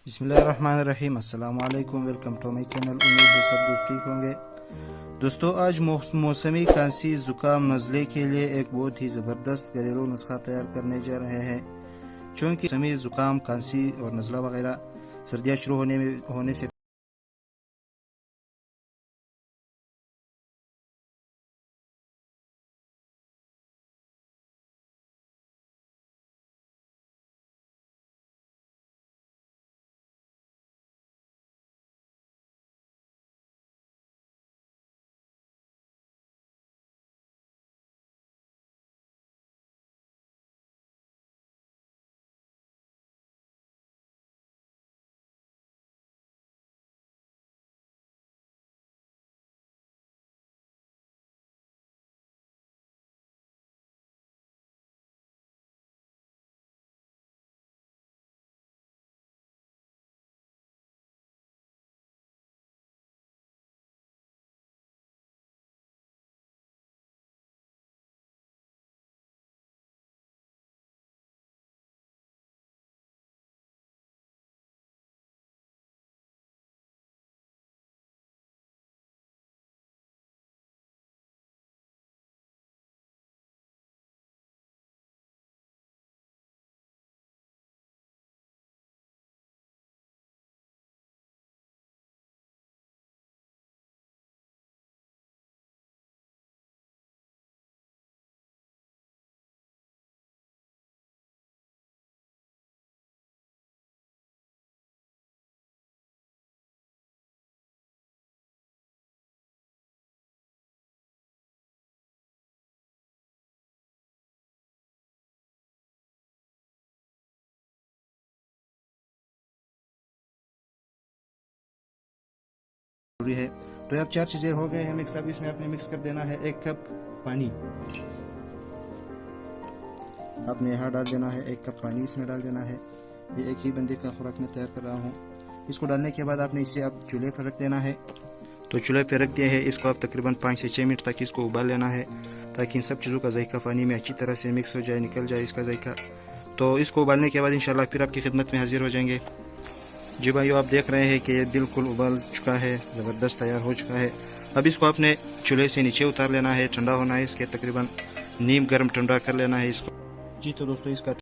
बिस्मिल्लाहिर्रहमानिर्रहीम। अस्सलाम वालेकुम। Welcome to my channel. उम्मीद है सब दोस्त ठीक होंगे। दोस्तों, आज मौसमी खांसी ज़ुकाम नज़ले के लिए एक बहुत ही ज़बरदस्त घरेलू नुस्खा तैयार करने जा रहे हैं। चूँकि मौसमी ज़ुकाम, खांसी और नज़ला वगैरह सर्दियाँ शुरू होने से जरूरी है। तो अब 4 चीज़ें हो गए हैं मिक्स। अब इसमें आपने मिक्स कर देना है 1 कप पानी। आपने यहाँ डाल देना है 1 कप पानी, इसमें डाल देना है। ये एक ही बंदे का खुराक मैं तैयार कर रहा हूँ। इसको डालने के बाद आपने इसे अब चूल्हे पर रख देना है। तो चूल्हे पर रख दिया है। इसको आप तकरीबन 5 से 6 मिनट तक इसको उबाल लेना है, ताकि इन सब चीज़ों का जायका पानी में अच्छी तरह से मिक्स हो जाए, निकल जाए इसका जायका। तो इसको उबालने के बाद इंशाल्लाह फिर आपकी खिदमत में हाजिर हो जाएंगे। जी भाइयों, आप देख रहे हैं कि ये बिल्कुल उबाल चुका है, ज़बरदस्त तैयार हो चुका है। अब इसको आपने चूल्हे से नीचे उतार लेना है, ठंडा होना है इसके, तकरीबन नीम गर्म ठंडा कर लेना है इसको। जी तो दोस्तों, इसका